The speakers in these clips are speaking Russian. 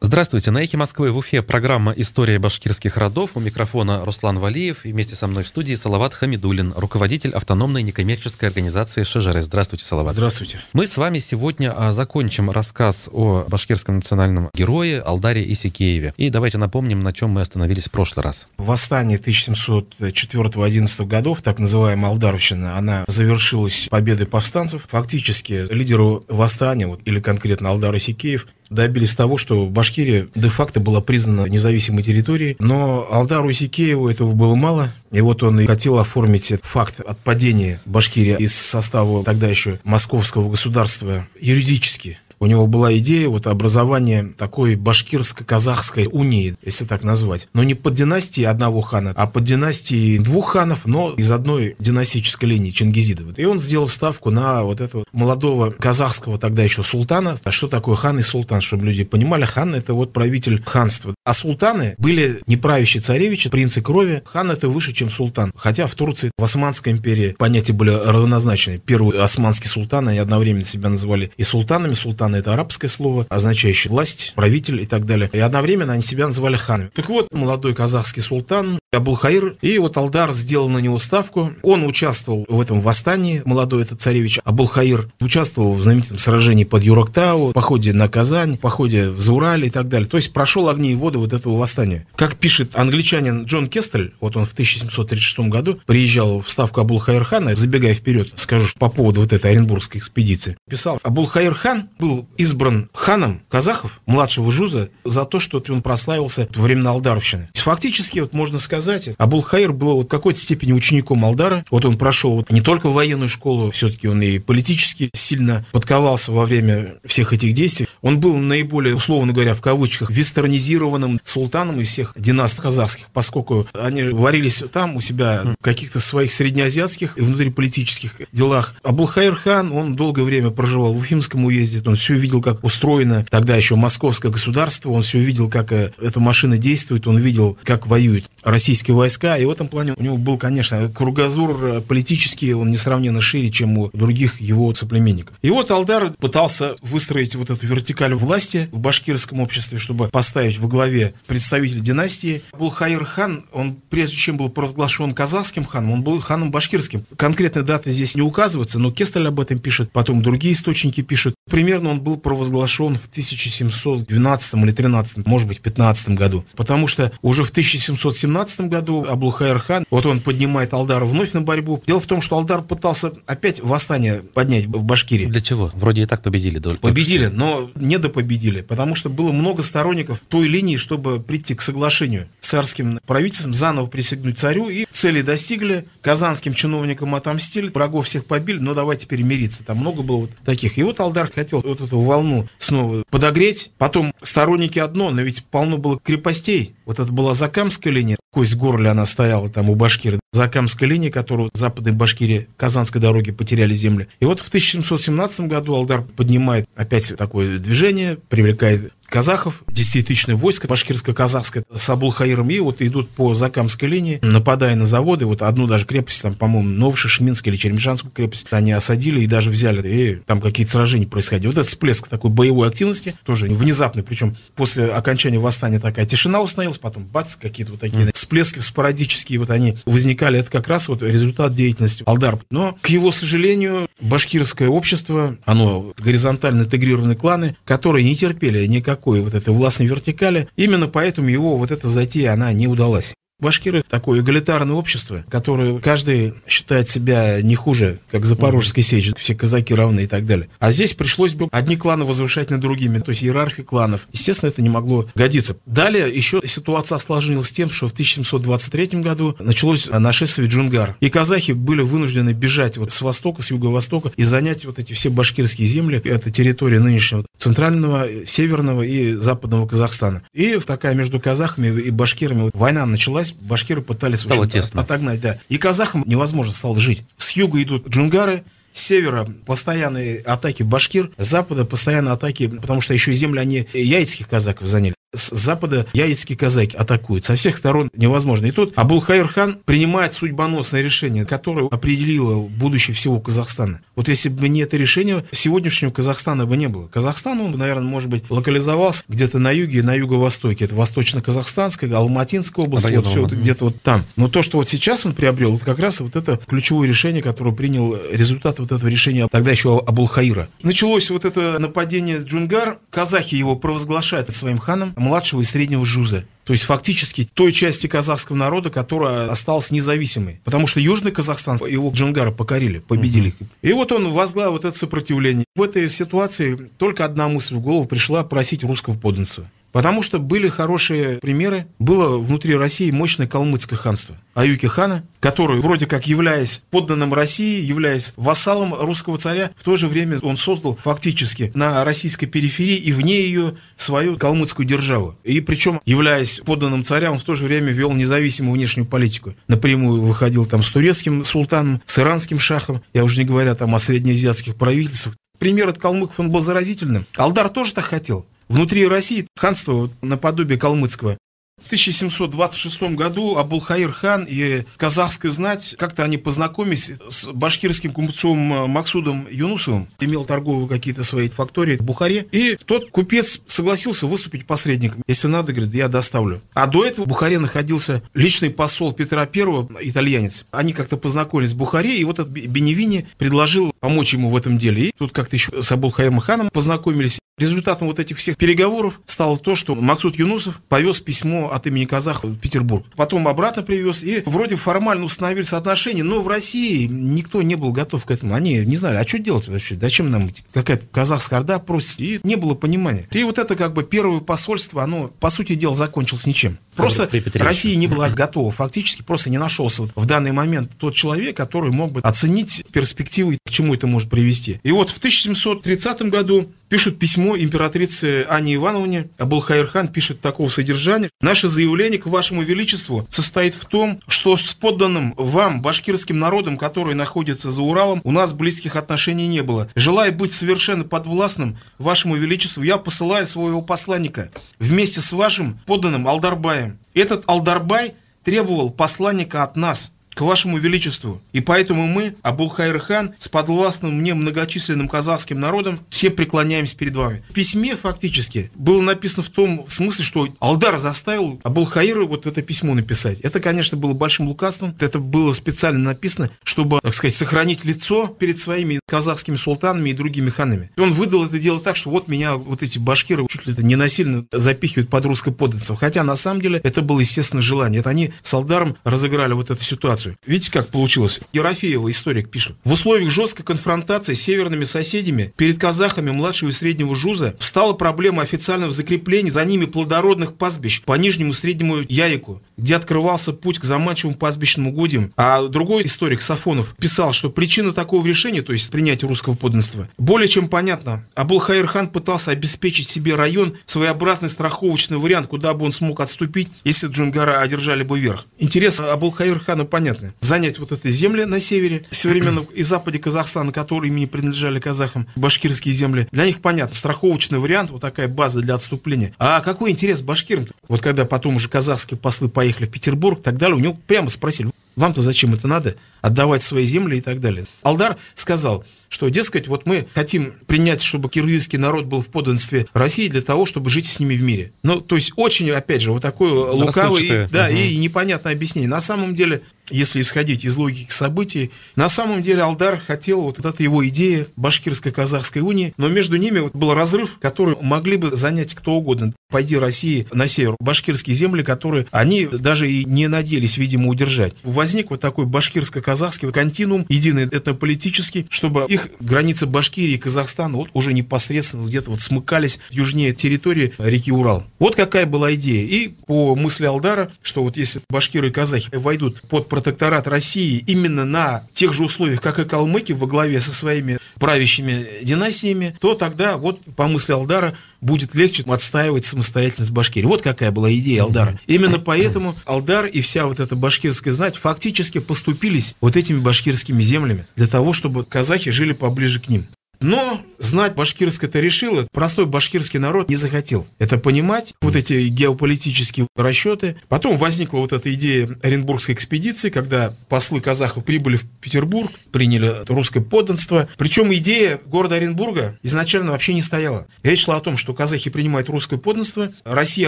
Здравствуйте, на «Эхе Москвы» в Уфе программа «История башкирских родов». У микрофона Руслан Валиев и вместе со мной в студии Салават Хамидуллин, руководитель автономной некоммерческой организации «Шежере». Здравствуйте, Салават. Здравствуйте. Мы с вами сегодня закончим рассказ о башкирском национальном герое Алдаре Исекееве. И давайте напомним, на чем мы остановились в прошлый раз. Восстание 1704-11 годов, так называемая Алдаровщина, она завершилась победой повстанцев. Фактически лидеру восстания, или конкретно Алдар Исекеев, добились того, что Башкирия де-факто была признана независимой территорией, но Алдару Исекееву этого было мало, и вот он и хотел оформить факт отпадения Башкирии из состава тогда еще московского государства юридически. У него была идея образования такой башкирско-казахской унии, если так назвать. Но не под династией одного хана, а под династией двух ханов, но из одной династической линии, Чингизидов. И он сделал ставку на этого молодого казахского тогда еще султана. А что такое хан и султан, чтобы люди понимали? Хан — это правитель ханства. А султаны были не правящие царевичи, принцы крови. Хан — это выше, чем султан. Хотя в Турции, в Османской империи понятия были равнозначны. Первый османский султан, они одновременно себя называли и султанами. Султан — это арабское слово, означающее власть, правитель и так далее. И одновременно они себя называли ханами. Так вот, молодой казахский султан Абулхаир, и Алдар сделал на него ставку. Он участвовал в этом восстании, молодой этот царевич Абулхаир, участвовал в знаменитом сражении под Юрактау, походе на Казань, походе в Заураль и так далее. То есть прошел огни и воды этого восстания. Как пишет англичанин Джон Кестель, он в 1736 году приезжал в ставку Абулхаир хана, забегая вперед, скажу по поводу этой Оренбургской экспедиции, писал: Абулхаир хан был избран ханом казахов, младшего жуза, за то, что он прославился во времена Алдаровщины. Фактически, можно сказать, Абулхаир был в какой-то степени учеником Алдара. Он прошел не только военную школу, все-таки он и политически сильно подковался во время всех этих действий. Он был наиболее, условно говоря, в кавычках, вестернизированным султаном из всех династий казахских, поскольку они варились там у себя в каких-то своих среднеазиатских и внутриполитических делах. Абулхаир хан, он долгое время проживал в Уфимском уезде, он все видел, как устроено тогда еще московское государство, он все видел, как эта машина действует, он видел, как воюют российские войска, и в этом плане у него был, конечно, кругозор политический, он несравненно шире, чем у других его соплеменников. И Алдар пытался выстроить эту вертикаль власти в башкирском обществе, чтобы поставить во главе представителя династии. Абулхаир хан, он прежде чем был провозглашен казахским ханом, он был ханом башкирским. Конкретная дата здесь не указывается, но Кестель об этом пишет, потом другие источники пишут. Примерно он был провозглашен в 1712 или 13, может быть, 15 году, потому что уже в 1717 году Абулхаир хан, он поднимает Алдара вновь на борьбу. Дело в том, что Алдар пытался опять восстание поднять в Башкирии. Для чего? Вроде и так победили. Победили, но недопобедили, потому что было много сторонников той линии, чтобы прийти к соглашению с царским правительством, заново присягнуть царю, и цели достигли, казанским чиновникам отомстили, врагов всех побили, но давай теперь мириться. Там много было таких. И Алдар хотел эту волну снова подогреть. Потом сторонники одно, но ведь полно было крепостей. Это была Закамская линия, кость в горле она стояла там у Башкирии. Закамская линия, которую в Западной Башкирии, Казанской дороги потеряли земли. И в 1717 году Алдар поднимает опять такое движение, привлекает казахов, 10-тысячное войско башкирско-казахское с Абулхаиром, и идут по Закамской линии, нападая на заводы. Одну даже крепость, там, по-моему, Новошишминскую или Черемшанскую крепость они осадили и даже взяли, и там какие-то сражения происходили. Этот всплеск такой боевой активности, тоже внезапный, причем после окончания восстания такая тишина установилась, потом бац, какие-то такие всплески спорадические, они возникали. Это как раз результат деятельности Алдара. Но, к его сожалению, башкирское общество, оно горизонтально интегрированные кланы, которые не терпели никакой этой властной вертикали. Именно поэтому его эта затея, она не удалась. Башкиры — такое эгалитарное общество, которое каждый считает себя не хуже, как Запорожская сечь, все казаки равны и так далее. А здесь пришлось бы одни кланы возвышать над другими, то есть иерархия кланов. Естественно, это не могло годиться. Далее еще ситуация осложнилась тем, что в 1723 году началось нашествие джунгар. И казахи были вынуждены бежать с востока, с юго-востока и занять эти все башкирские земли. Это территория нынешнего центрального, северного и западного Казахстана. И такая между казахами и башкирами война началась. Башкиры пытались отогнать, да. И казахам невозможно стало жить. С юга идут джунгары, с севера постоянные атаки башкир, с запада постоянные атаки, потому что еще земли они яицких казаков заняли. С запада яицкие казаки атакуют. Со всех сторон невозможно. И тут Абулхаир хан принимает судьбоносное решение, которое определило будущее всего Казахстана. Вот если бы не это решение, сегодняшнего Казахстана бы не было. Казахстан, он, наверное, может быть, локализовался где-то на юге и на юго-востоке. Это Восточно-Казахстанская, Алматинская область, вот все где-то вот там. Но то, что вот сейчас он приобрел, это как раз вот это ключевое решение, которое принял результат вот этого решения тогда еще Абулхаира. Началось вот это нападение Джунгар. Казахи его провозглашают своим ханом младшего и среднего Жуза. То есть фактически той части казахского народа, которая осталась независимой. Потому что Южный Казахстан, его джунгары покорили, победили их. И вот он возглавил вот это сопротивление. В этой ситуации только одна мысль в голову пришла: просить русского подданства. Потому что были хорошие примеры. Было внутри России мощное калмыцкое ханство Аюки хана, который, вроде как являясь подданным России, являясь вассалом русского царя, в то же время он создал фактически на российской периферии и вне ее свою калмыцкую державу. И причем, являясь подданным царя, он в то же время вел независимую внешнюю политику. Напрямую выходил там с турецким султаном, с иранским шахом, я уже не говоря там о среднеазиатских правительствах. Пример от калмыков он был заразительным. Алдар тоже так хотел. Внутри России ханство наподобие калмыцкого. В 1726 году Абулхаир хан и казахская знать, как-то они познакомились с башкирским купцом Максудом Юнусовым, имел торговые какие-то свои фактории в Бухаре, и тот купец согласился выступить посредником. Если надо, говорит, я доставлю. А до этого в Бухаре находился личный посол Петра I, итальянец. Они как-то познакомились в Бухаре, и вот этот Беневини предложил помочь ему в этом деле. И тут как-то еще с Абулхаиром ханом познакомились. Результатом вот этих всех переговоров стало то, что Максуд Юнусов повез письмо от имени казахов в Петербург. Потом обратно привез, и вроде формально установились отношения, но в России никто не был готов к этому. Они не знали, а что делать вообще? Зачем нам какая-то казахская орда просит? И не было понимания. И вот это как бы первое посольство, оно, по сути дела, закончилось ничем. Просто Россия не была готова. Фактически просто не нашелся вот в данный момент тот человек, который мог бы оценить перспективы, к чему это может привести. И вот в 1730 году пишут письмо императрице Анне Ивановне. Абулхаир хан пишет такого содержания: «Наше заявление к вашему величеству состоит в том, что с подданным вам, башкирским народом, который находится за Уралом, у нас близких отношений не было. Желая быть совершенно подвластным вашему величеству, я посылаю своего посланника вместе с вашим подданным Алдарбаем. Этот Алдарбай требовал посланника от нас к вашему величеству. И поэтому мы, Абулхаир хан, с подвластным мне многочисленным казахским народом, все преклоняемся перед вами». В письме фактически было написано в том смысле, что Алдар заставил Абулхаира вот это письмо написать. Это, конечно, было большим лукавством. Это было специально написано, чтобы, так сказать, сохранить лицо перед своими казахскими султанами и другими ханами. И он выдал это дело так, что вот меня вот эти башкиры чуть ли ненасильно запихивают под русское подданство. Хотя на самом деле это было, естественно, желание. Это они с Алдаром разыграли вот эту ситуацию. Видите, как получилось? Ерофеева, историк, пишет: «В условиях жесткой конфронтации с северными соседями перед казахами младшего и среднего Жуза встала проблема официального закрепления за ними плодородных пастбищ по нижнему и среднему Яику, где открывался путь к заманчивым пастбищным угодьям». А другой историк, Сафонов, писал, что причина такого решения, то есть принятия русского подданства, более чем понятна. Абулхаир хан пытался обеспечить себе район, своеобразный страховочный вариант, куда бы он смог отступить, если джунгары одержали бы верх. Интерес Абулхаир хана понятен. Занять вот эти земли на севере, современном и западе Казахстана, которые ими принадлежали казахам, башкирские земли, для них понятно, страховочный вариант, вот такая база для отступления. А какой интерес башкирам-то? Вот когда потом уже казахские послы поехали в Петербург и так далее, у него прямо спросили: вам-то зачем это надо? Отдавать свои земли и так далее. Алдар сказал, что, дескать, вот мы хотим принять, чтобы киргизский народ был в подданстве России для того, чтобы жить с ними в мире. Ну, то есть очень, опять же, вот такое лукавое и непонятное объяснение. На самом деле, если исходить из логики событий, на самом деле Алдар хотел, вот это его идея башкирско-казахской унии, но между ними вот был разрыв, который могли бы занять кто угодно. Пойди России на север, башкирские земли, которые они даже и не надеялись, видимо, удержать. Возник вот такой башкирско-казахский континуум, единый этнополитический, чтобы их границы Башкирии и Казахстана вот уже непосредственно где-то вот смыкались южнее территории реки Урал. Вот какая была идея. И по мысли Алдара, что вот если башкиры и казахи войдут под протекторат России именно на тех же условиях, как и калмыки, во главе со своими правящими династиями, то тогда вот по мысли Алдара будет легче отстаивать самостоятельность Башкирии. Вот какая была идея Алдара. Именно поэтому Алдар и вся вот эта башкирская знать фактически поступились вот этими башкирскими землями для того, чтобы казахи жили поближе к ним. Но знать башкирское-то решило, простой башкирский народ не захотел это понимать, вот эти геополитические расчеты. Потом возникла вот эта идея Оренбургской экспедиции, когда послы казахов прибыли в Петербург, приняли русское подданство. Причем идея города Оренбурга изначально вообще не стояла. Речь шла о том, что казахи принимают русское подданство, Россия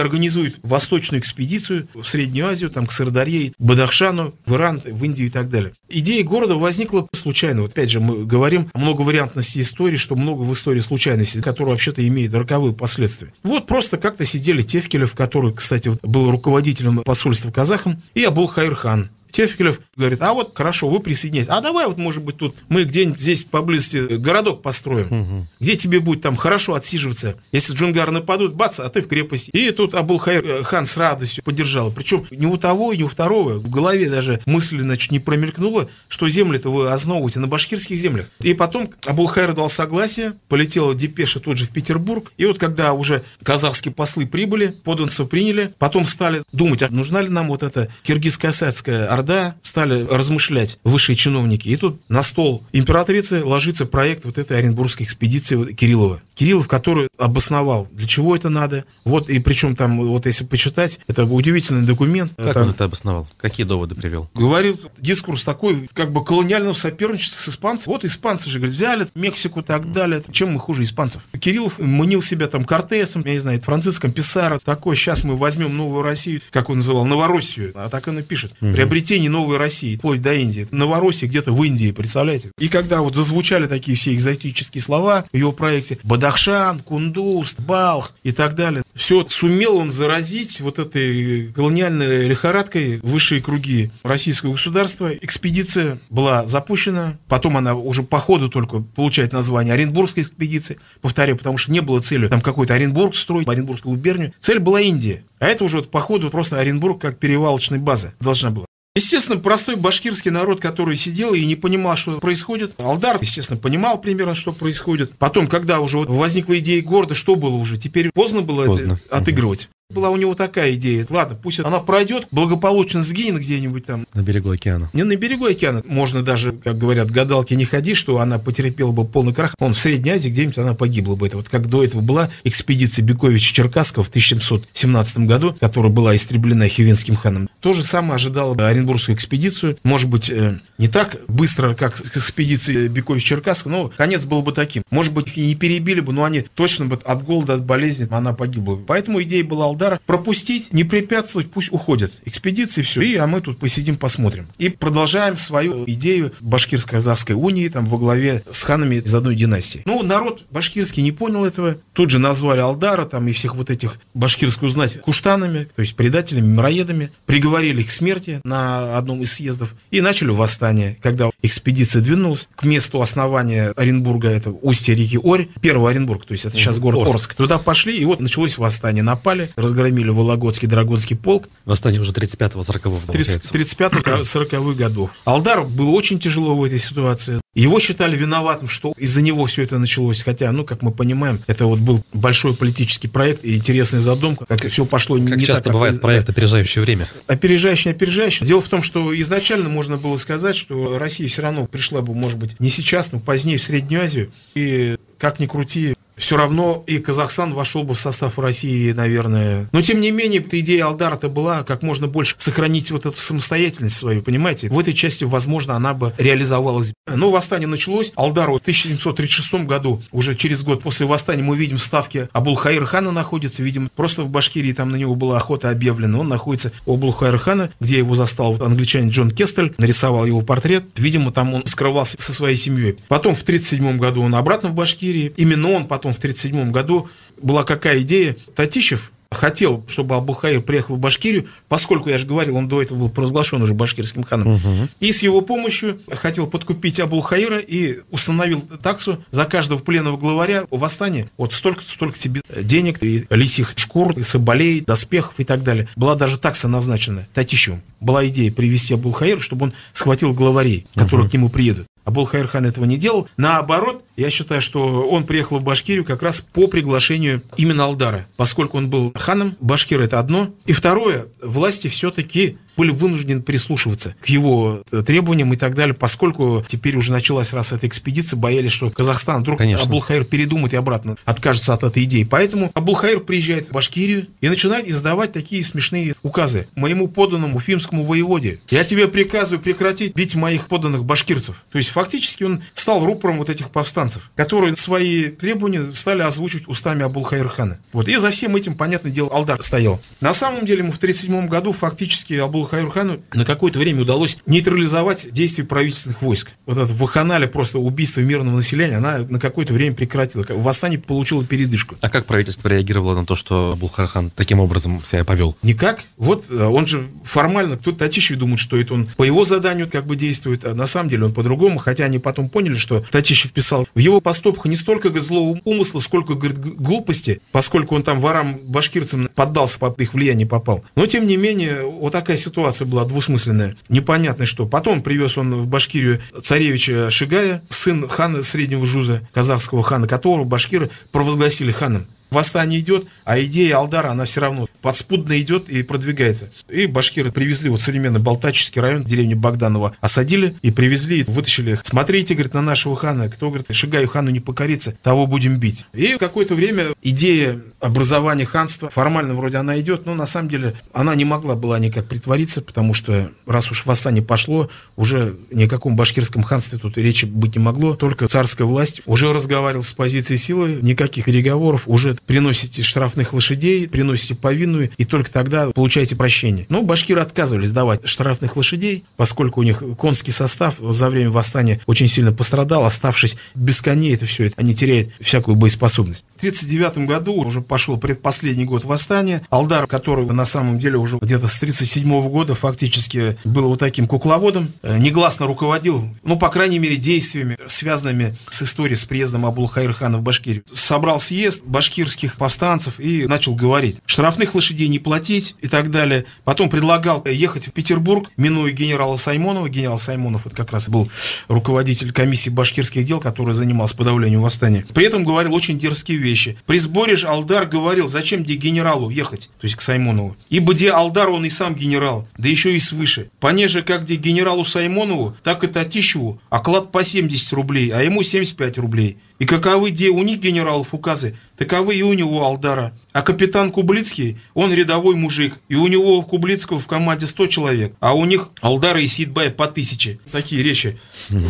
организует восточную экспедицию в Среднюю Азию, там к Сырдарье, Бадахшану, в Иран, в Индию и так далее. Идея города возникла случайно. Вот опять же, мы говорим о многовариантности истории, что много в истории случайностей, которые вообще-то имеют роковые последствия. Вот просто как-то сидели Тевкелев, который, кстати, был руководителем посольства казахам, и Абул-Хаир хан. Тевкелев говорит: а вот хорошо, вы присоединяйтесь. А давай вот, может быть, тут мы где-нибудь здесь поблизости городок построим, где тебе будет там хорошо отсиживаться. Если джунгары нападут, бац, а ты в крепости. И тут Абул-Хаир хан с радостью поддержал. Причем ни у того, ни у второго в голове даже мысли, значит, не промелькнуло, что земли-то вы основываете на башкирских землях. И потом Абул-Хаир дал согласие, полетела депеша тут же в Петербург. И вот когда уже казахские послы прибыли, подданцев приняли, потом стали думать, а нужна ли нам вот эта киргиз-касацкая орда, стали размышлять высшие чиновники. И тут на стол императрицы ложится проект вот этой Оренбургской экспедиции Кириллова. Кириллов, который обосновал, для чего это надо. Вот, и причем там, вот если почитать, это удивительный документ. Как там, он это обосновал? Какие доводы привел? Говорит, дискурс такой, как бы колониального соперничества с испанцами. Вот испанцы же, говорят, взяли Мексику и так далее. Чем мы хуже испанцев? Кириллов мнил себя там Кортесом, я не знаю, Франциском Писаро. Такой, сейчас мы возьмем новую Россию, как он называл, Новороссию. А так он и пишет. Приобретение новой России, вплоть до Индии. Новороссия где-то в Индии, представляете? И когда вот зазвучали такие все экзотические слова в его проекте, Бадахшан, Кундуз, Балх и так далее, все сумел он заразить вот этой колониальной лихорадкой высшие круги российского государства. Экспедиция была запущена, потом она уже по ходу только получает название Оренбургской экспедиции, повторяю, потому что не было цели там какой-то Оренбург строить, Оренбургскую губернию. Цель была Индия. А это уже вот по ходу просто Оренбург как перевалочная база должна была. Естественно, простой башкирский народ, который сидел и не понимал, что происходит. Алдар, естественно, понимал примерно, что происходит. Потом, когда уже возникла идея города, что было уже? Теперь поздно было это отыгрывать. Была у него такая идея. Ладно, пусть она пройдет, благополучно сгинет где-нибудь там. На берегу океана. Не на берегу океана. Можно даже, как говорят, гадалки не ходи, что она потерпела бы полный крах. В Средней Азии где-нибудь она погибла бы. Это вот как до этого была экспедиция Бековича-Черкасского в 1717 году, которая была истреблена Хивинским ханом. То же самое ожидало Оренбургскую экспедицию. Может быть, не так быстро, как с экспедицией Бековича-Черкасского, но конец был бы таким. Может быть, их и не перебили бы, но они точно бы от голода, от болезни она погибла бы. Поэтому идея была пропустить, не препятствовать, пусть уходят экспедиции, все, а мы тут посидим, посмотрим. И продолжаем свою идею башкирско-казахской унии там во главе с ханами из одной династии. Ну, народ башкирский не понял этого, тут же назвали Алдара там и всех вот этих башкирскую знать куштанами, то есть предателями, мироедами, приговорили их к смерти на одном из съездов и начали восстание. Когда экспедиция двинулась к месту основания Оренбурга, это устье реки Орь, первый Оренбург, то есть это сейчас город Орск. Туда пошли, и вот началось восстание, напали, разгромили Вологодский Драгунский полк. Восстание уже 35-40 получается. 35-40 годов. Алдару было очень тяжело в этой ситуации. Его считали виноватым, что из-за него все это началось. Хотя, ну, как мы понимаем, это вот был большой политический проект и интересная задумка. Как все пошло не так. Как часто бывает проект, опережающий время. Опережающий. Дело в том, что изначально можно было сказать, что Россия все равно пришла бы, может быть, не сейчас, но позднее в Среднюю Азию. И как ни крути, все равно и Казахстан вошел бы в состав России, наверное. Но, тем не менее, эта идея Алдара-то была как можно больше сохранить вот эту самостоятельность свою, понимаете? В этой части, возможно, она бы реализовалась. Но восстание началось. Алдару в 1736 году, уже через год после восстания, мы видим ставки Абул-Хаир хана находится. Видим, просто в Башкирии там на него была охота объявлена. Он находится у Абул-Хаир хана, где его застал вот англичанин Джон Кестель, нарисовал его портрет. Видимо, там он скрывался со своей семьей. Потом в 1937 году он обратно в Башкирии. Именно он потом в 1937 году была какая идея? Татищев хотел, чтобы Абул-Хаир приехал в Башкирию, поскольку, я же говорил, он до этого был провозглашен уже башкирским ханом. И с его помощью хотел подкупить Абул-Хаира и установил таксу за каждого пленного главаря в восстании. Вот столько тебе денег, и лисьих шкур, и соболей, доспехов и так далее. Была даже такса назначена Татищевым. Была идея привести Абул-Хаира, чтобы он схватил главарей, которые к нему приедут. Абул-Хаир хан этого не делал. Наоборот, я считаю, что он приехал в Башкирию как раз по приглашению именно Алдара, поскольку он был ханом. Башкир — это одно. И второе, власти все-таки были вынуждены прислушиваться к его требованиям и так далее, поскольку теперь уже началась раз эта экспедиция, боялись, что Казахстан вдруг Абулхаир передумает и обратно откажется от этой идеи. Поэтому Абулхаир приезжает в Башкирию и начинает издавать такие смешные указы моему подданному уфимскому воеводе: я тебе приказываю прекратить бить моих подданных башкирцев. То есть фактически он стал рупором вот этих повстанцев, которые свои требования стали озвучивать устами Абулхаир-хана. Вот. И за всем этим, понятное дело, Алдар стоял. На самом деле ему в 1937 году фактически Абулхаир-хану на какое-то время удалось нейтрализовать действия правительственных войск. Вот это вакханалия, просто убийство мирного населения, она на какое-то время прекратила. Восстание получило передышку. А как правительство реагировало на то, что Абулхаир-хан таким образом себя повел? Никак. Вот он же формально, кто-то Татищев думает, что это он по его заданию как бы действует, а на самом деле он по-другому, хотя они потом поняли, что Татищев писал в его поступках не столько злого умысла, сколько, говорит, глупости, поскольку он там ворам башкирцам поддался, под их влияние попал. Но, тем не менее, вот такая ситуация была двусмысленная, непонятно что. Потом привез он в Башкирию царевича Шигая, сын хана Среднего Жуза, казахского хана, которого башкиры провозгласили ханом. Восстание идет, а идея Алдара, она все равно подспудно идет и продвигается. И башкиры привезли вот современный Балтачский район, деревню Богданова, осадили и привезли, вытащили. Смотрите, говорит, на нашего хана, кто, говорит, Шигаю хану не покорится, того будем бить. И какое-то время идея образования ханства, формально вроде она идет, но на самом деле она не могла была никак притвориться, потому что раз уж восстание пошло, уже ни о каком башкирском ханстве тут речи быть не могло, только царская власть уже разговаривала с позиции силы, никаких переговоров, уже приносите штрафных лошадей, приносите повинную, и только тогда получаете прощение. Но башкиры отказывались давать штрафных лошадей, поскольку у них конский состав за время восстания очень сильно пострадал, оставшись без коней, это все, они теряют всякую боеспособность. В 1939 году уже пошел предпоследний год восстания. Алдар, который на самом деле уже где-то с 1937 года фактически был вот таким кукловодом, негласно руководил, ну, по крайней мере, действиями, связанными с историей, с приездом Абулхаир-хана в Башкирию. Собрал съезд башкирских повстанцев и начал говорить: штрафных лошадей не платить и так далее. Потом предлагал ехать в Петербург, минуя генерала Саймонова. Генерал Саймонов это как раз был руководитель комиссии башкирских дел, который занимался подавлением восстания. При этом говорил очень дерзкие вещи. При сборе же Алдар говорил: зачем где генералу ехать, то есть к Саймонову, ибо где Алдар он и сам генерал, да еще и свыше. Понеже как где генералу Саймонову, так и Татищеву оклад по 70 рублей, а ему 75 рублей. И каковы где у них генералов указы, таковы и у него Алдара. А капитан Кублицкий, он рядовой мужик, и у него Кублицкого в команде 100 человек, а у них Алдара и Сейтбая по 1000. Такие речи,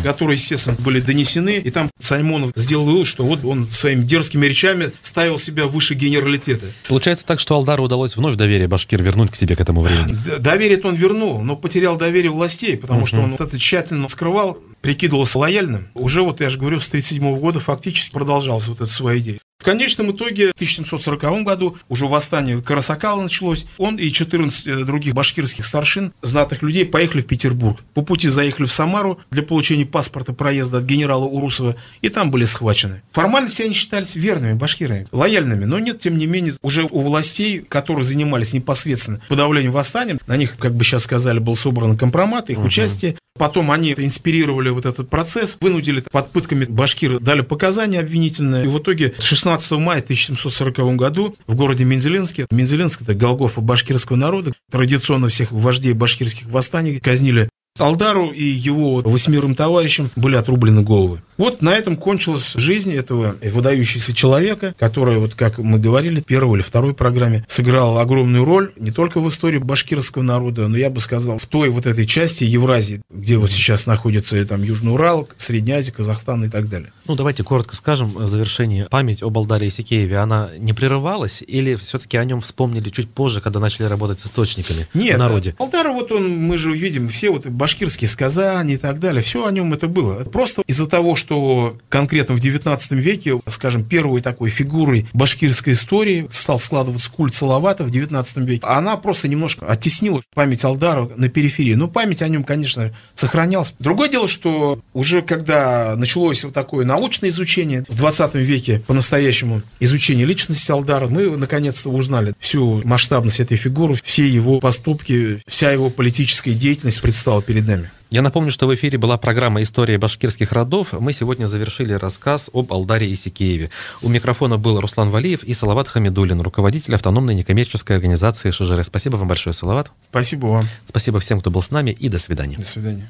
которые, естественно, были донесены, и там Саймонов сделал вывод, что вот он своими дерзкими речами ставил себя выше генералитета. Получается так, что Алдару удалось вновь доверие башкир вернуть к себе к этому времени? Доверие-то он вернул, но потерял доверие властей, потому что он это тщательно скрывал, прикидывался лояльным. Уже вот, я же говорю, с 1937 года фактически продолжалась вот эта своя идея. В конечном итоге, в 1740 году, уже восстание Карасакала началось, он и 14 других башкирских старшин, знатных людей, поехали в Петербург. По пути заехали в Самару для получения паспорта проезда от генерала Урусова, и там были схвачены. Формально все они считались верными башкирами, лояльными, но нет, тем не менее, уже у властей, которые занимались непосредственно подавлением восстания, на них, как бы сейчас сказали, был собран компромат, их участие. Потом они инспирировали вот этот процесс, вынудили под пытками башкиры, дали показания обвинительные. И в итоге 16 мая 1740 году в городе Мензелинске, Мензелинск — это Голгофа башкирского народа, традиционно всех вождей башкирских восстаний казнили. Алдару и его 8 товарищам были отрублены головы. Вот на этом кончилась жизнь этого выдающегося человека, который, вот как мы говорили в первой или второй программе, сыграл огромную роль не только в истории башкирского народа, но, я бы сказал, в той вот этой части Евразии, где вот сейчас находится там Южный Урал, Средняя Азия, Казахстан и так далее. Ну, давайте коротко скажем в завершении. Память об Алдаре Исекееве, она не прерывалась или все-таки о нем вспомнили чуть позже, когда начали работать с источниками в народе? Нет, Алдар, вот он, мы же видим, все вот башкирские сказания и так далее, все о нем это было. Просто из-за того, что конкретно в 19 веке, скажем, первой такой фигурой башкирской истории стал складываться культ Салавата в 19 веке, она просто немножко оттеснила память Алдара на периферии. Но память о нем, конечно, сохранялась. Другое дело, что уже когда началось вот такое научное изучение в 20 веке, по-настоящему изучение личности Алдара, мы наконец-то узнали всю масштабность этой фигуры, все его поступки, вся его политическая деятельность предстала перед нами. Я напомню, что в эфире была программа «История башкирских родов». Мы сегодня завершили рассказ об Алдаре Исикееве. У микрофона был Руслан Валиев и Салават Хамидуллин, руководитель автономной некоммерческой организации ШЖР. Спасибо вам большое, Салават. Спасибо вам. Спасибо всем, кто был с нами, и до свидания. До свидания.